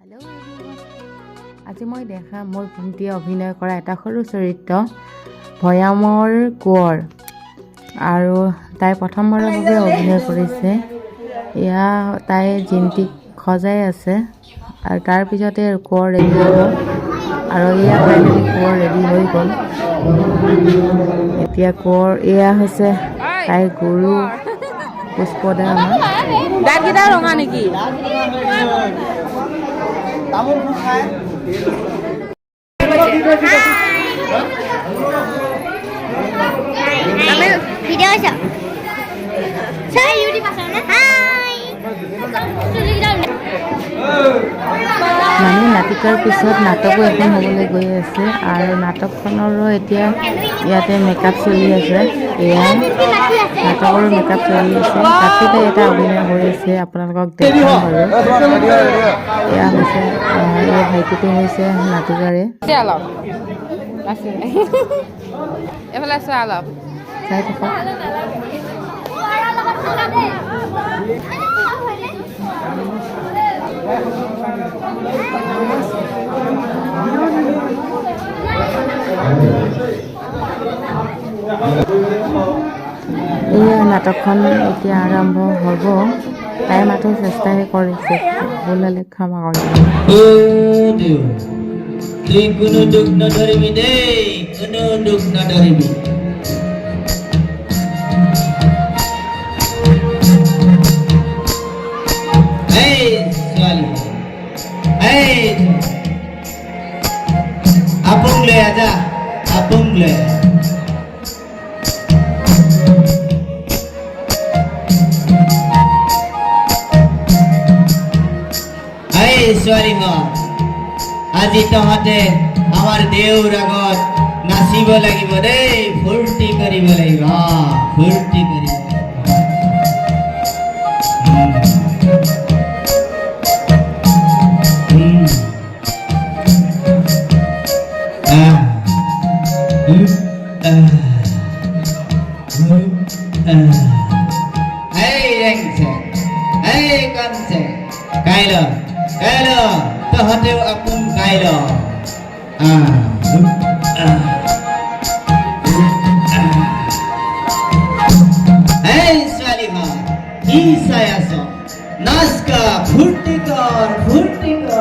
Hello আজি মই দেখা মোৰ ভণ্টিয়ে অভিনয় কৰা এটা সৰু চৰিত্ৰ ভয়ামৰ কোঁৱৰ আৰু তাই প্ৰথমবাৰৰ বাবে অভিনয় কৰিছে। এয়া তাই জিন্তিক খজাই আছে আৰু তাৰ পিছতে কোঁৱৰ ৰেডি হ'ব আৰু এয়া ফাইনেলি কোঁৱৰ ৰেডি হৈ গ'ল। এতিয়া কোঁৱৰ এয়া হৈছে তাইৰ গুৰু পুষ্পদা। দাঁতকেইটা ৰঙা নেকি? তামোল খায় ভিডিও আছে চাই ইউটিউব আছে না হাই মানে নাটিকাৰ পিছত নাটকো এখন হ'বলৈ গৈ আছে আৰু নাটকখনৰো এতিয়া ইয়াতে মেকআপ চলি আছে। এয়া নাটকৰো মেকআপ চলি আছে, তাতে এটা অভিনয় হৈ আছে, আপোনালোকক দেখাম বাৰু। এয়া হৈছে এই ভাইটিটো হৈছে নাটিকাৰে। এফালে আছে অলপ চাই থাকক। এই নাটকখন এতিয়া আৰম্ভ হ'ব। তাই মাথো চেষ্টাই কৰিছে, ভুল হ'লে ক্ষমা কৰিব। তুই কোনো দুখ নধৰিবি দেই, কোনো দুখ নধৰিবি। এই ছোৱালী, এই আপোং লৈ আজা, আপোং লৈ ছোৱালী আজি তহঁতে আমাৰ দেউৰ আগত নাচিব লাগিব দেই, ফূৰ্তি কৰিব লাগিব, ফূৰ্তি কৰিব। Kailo, তহঁতেও আপোন গাইল। এই ছোৱালী কি চাই আছ? নাচ গা, ফূৰ্তি কৰ, ফূৰ্তি কৰ।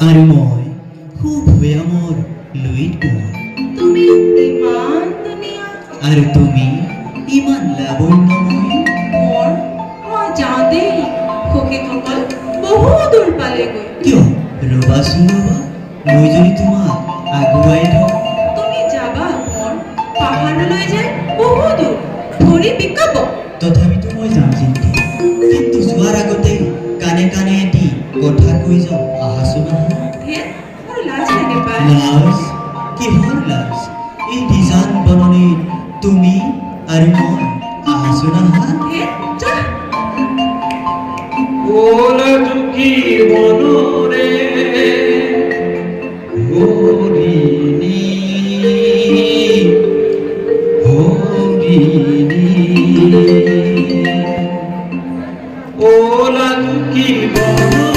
আৰু মই খুব ভয়া মোৰ লুইত কোঁৱৰ তুমি ইমান ধুনীয়া আৰু তুমি ইমান লাৱণ্যময় মই যাওঁ দেই সখীসকল বহু দূৰ পালেগৈ কিয় ৰবাচোন ৰবা মই যদি তোমাক আগুৱাই থওঁ তুমি যাবা মোৰ পাহাৰলৈ যায় বহু দূৰ ভৰি বিকাব তথাপিতো মই যাম কিন্তু যোৱা লাজ কিহৰ লাজ এই বিজান বননি তুমি আৰু মই আছো নহয় হে যা ওলা দুঃখী বনরে হরিণী হরিণী ওলা দুঃখী বনরে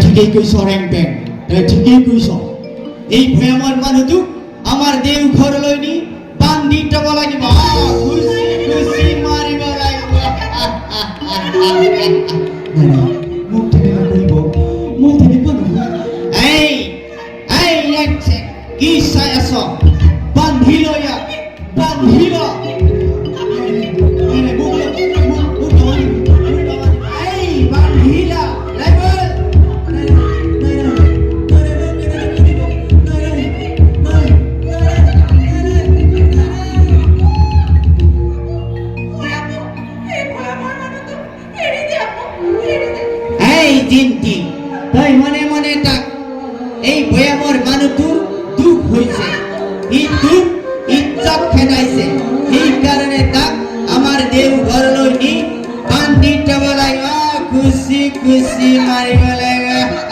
ঠিকেই কৈছ ৰেংপেং ঠিকেই কৈছ এই ভয়ামৰ মানুহটোক আমাৰ দেউ ঘৰলৈ নি বান্ধি থব লাগিব খুচি মাৰিব লাগিব মোক তেনেকুৱা কৰিব মই তেনেকুৱা নহয় কি চাই আছ বান্ধি ল ইয়াক বান্ধি ল তই মনে মনে তাক এই ভয়ামৰ মানুহটোৰ দুখ হৈছে ই দুখ ইজ্জত খেদাইছে সেইকাৰণে তাক আমাৰ দেউ ঘৰলৈ নি বান্ধি থব লাগিব খুচি খুচি মাৰিব লাগিব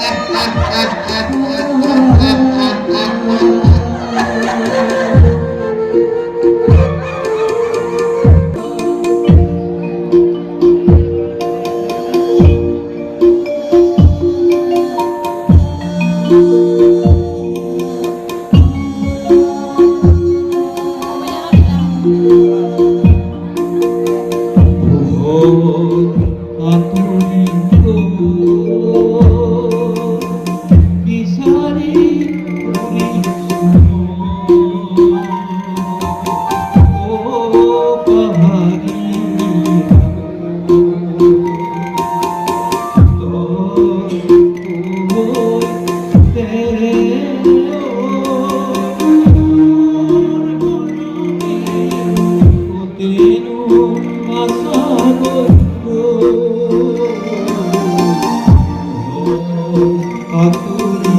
Oh তেনু আশা করব আকুলি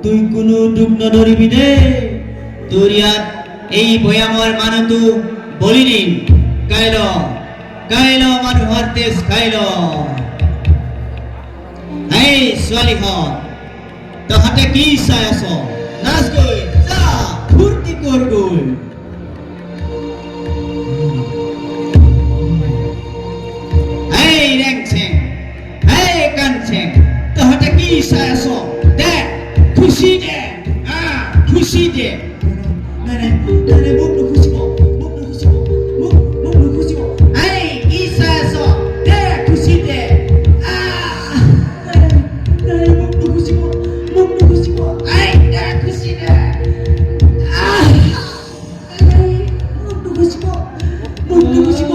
তুই কোনো দুখ নধৰিবি দে তোৰ ইয়াত এই ভয়ামৰ মানুহটো বলি দিম কাইল মানুহৰ তেজ খাইল এই ছোৱালীখন তহঁতে কি চাই আছ নাচ গৈ যা ফূৰ্তি কৰ গৈ এই ৰেংচেং এই কানচেং তহঁতে কি চাই আছ দে খুশি দে খুশি দে নাই মোক নুখুচিব মোক নুখুচিব এই কি চাই আছ দে খুশি দে মোক নুখুচিব এই দে খুশি দে মোক নুখুচিব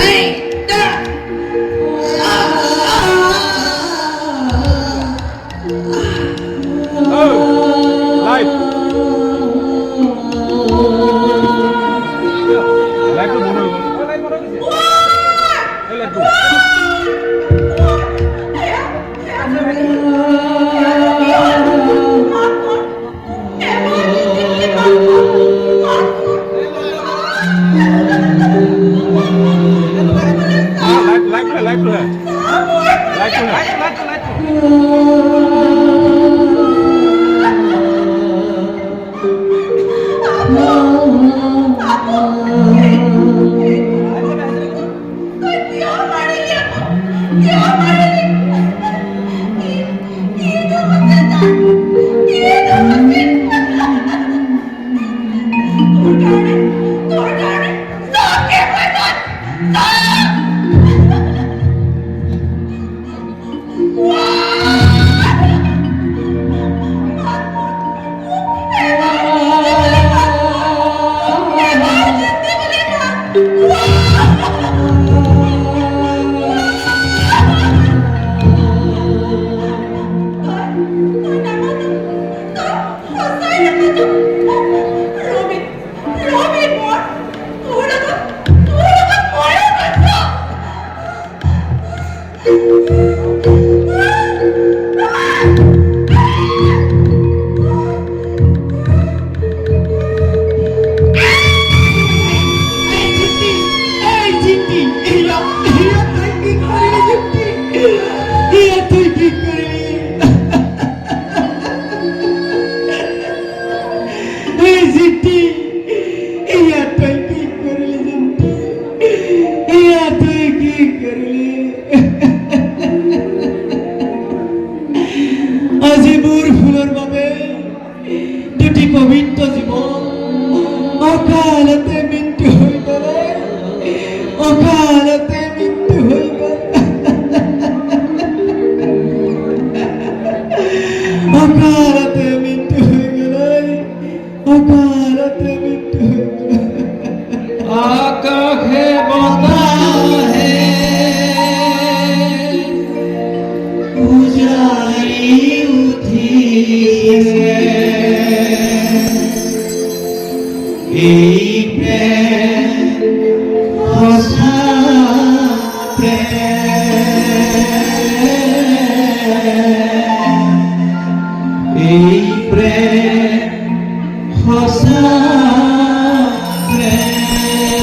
এই দে পবিত্ৰ জীৱন অকালতে মৃত্যু হৈ গ'লে অকালতে মৃত্যু হৈ গ'ল অকালতে মৃত্যু হৈ গ'লে অকালতে মৃত্যু হৈ গ'ল আকাশে বতাহে উজাৰি উঠিছে এই প্ৰেম সঁচা প্ৰেম এই প্ৰেম সঁচা প্ৰেম